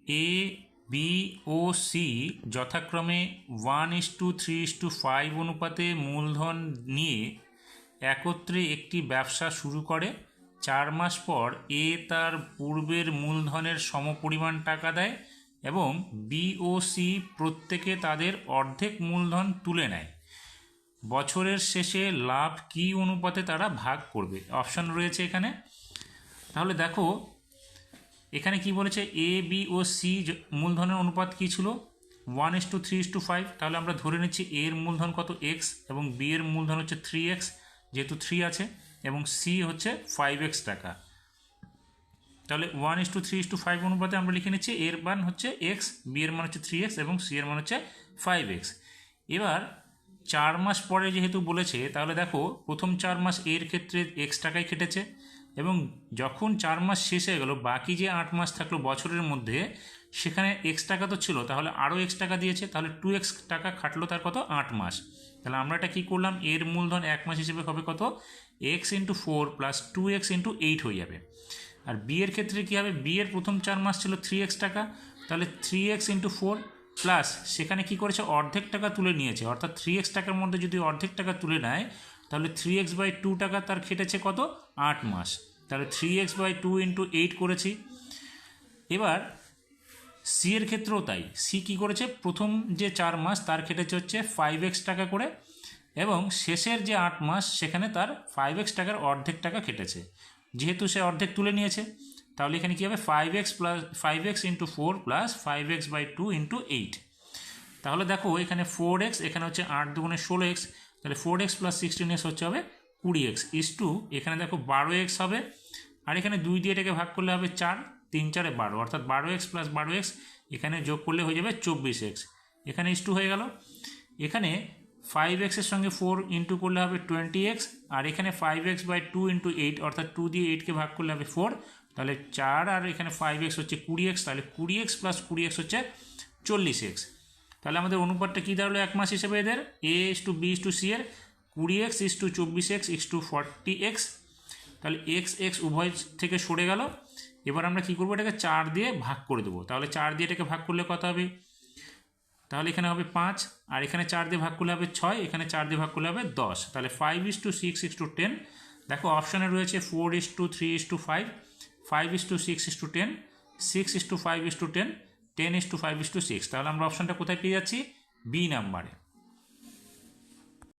A B O C যথাক্রমে 1:3:5 অনুপাতে মূলধন নিয়ে একত্রে একটি ব্যবসা শুরু করে। 4 মাস পর এ তার পূর্বের মূলধনের সমপরিমাণ টাকা দেয় এবং বি ও সি প্রত্যেকে তাদের অর্ধেক মূলধন তুলে নেয়। বছরের শেষে লাভ কী অনুপাতে তারা ভাগ করবে? অপশান রয়েছে এখানে। তাহলে দেখো এখানে কি বলেছে, এ বি ও সি মূলধনের অনুপাত কী ছিল? 1:3:5। তাহলে আমরা ধরে নিচ্ছি এর মূলধন কত? এক্স, এবং বি এর মূলধন হচ্ছে 3x, যেহেতু 3 আছে, এবং সি হচ্ছে 5x টাকা। তাহলে 1:3:5 অনুপাতে আমরা লিখে নিচ্ছি এর মান হচ্ছে এক্স, বি এর মান হচ্ছে 3x এবং সি এর মান হচ্ছে 5x। এবার 4 মাস পরে যেহেতু বলেছে, তাহলে দেখো প্রথম 4 মাস এর ক্ষেত্রে এক্স টাকায় কেটেছে, এবং যখন 4 মাস শেষ হয়ে গেল, বাকি যে 8 মাস থাকলো বছরের মধ্যে, সেখানে এক্স টাকা তো ছিল, তাহলে আরও এক্স টাকা দিয়েছে, তাহলে 2x টাকা খাটলো তার কত? 8 মাস। তাহলে আমরা এটা কী করলাম, এর মূলধন 1 মাস হিসেবে হবে কত? x × 4 + 2x × 8 হয়ে যাবে। আর বি এর ক্ষেত্রে কী হবে? বি এর প্রথম 4 মাস ছিল 3x টাকা, তাহলে 3x × 4 প্লাস সেখানে কী করেছে? অর্ধেক টাকা তুলে নিয়েছে, অর্থাৎ 3x টাকার মধ্যে যদি অর্ধেক টাকা তুলে নেয়, তাহলে 3x/2 টাকা তার খেটেছে কত? 8 মাস। তাহলে 3x/2 × 8 করেছি। এবার সি এর ক্ষেত্রেও তাই। সি কী করেছে? প্রথম যে 4 মাস তার খেটেছে হচ্ছে 5x টাকা করে, এবং শেষের যে 8 মাস সেখানে তার 5x টাকার অর্ধেক টাকা খেটেছে, যেহেতু সে অর্ধেক তুলে নিয়েছে। তাহলে এখানে কী হবে? 5x × 4 + 5x/2 × 8। তাহলে দেখো এখানে 4x, এখানে হচ্ছে 8 দুগুণে 16x, তাহলে 4x + 16x হচ্ছে হবে 20x এখানে দেখো 12x হবে, আর এখানে 2 দিয়ে এটাকে ভাগ করলে হবে 4, 3 × 4 = 12, অর্থাৎ 12x + 12x এখানে যোগ করলে হয়ে যাবে 24x। এখানে হয়ে গেল। এখানে 5x এর সঙ্গে 4 ইন্টু করলে হবে 20x, আর এখানে 5x/2 × 8, অর্থাৎ 2 দিয়ে 8কে ভাগ করলে হবে 4, তাহলে 4, আর এখানে 5x হচ্ছে 20x, তাহলে 20x + 20x হচ্ছে 40x। তাহলে আমাদের অনুপাতটা কী দাঁড়ালো 1 মাস হিসেবে এদের? A/B/C এর 20x = 24x = 40x। তাহলে x উভয় থেকে সরে গেল। এবার আমরা কী করবো? এটাকে 4 দিয়ে ভাগ করে দেবো। তাহলে 4 দিয়ে এটাকে ভাগ করলে কত হবে? তাহলে এখানে হবে 5, আর এখানে 4 দিয়ে ভাগ করলে হবে 6, এখানে 4 দিয়ে ভাগ করলে হবে 10। তাহলে 5:6 = 10। দেখো অপশানে রয়েছে 4:3:5, 5:6 = 10, 6:5 = 10, 10:5 = 6। তাহলে আমরা অপশানটা কোথায় পেয়ে যাচ্ছি? বি নাম্বারে।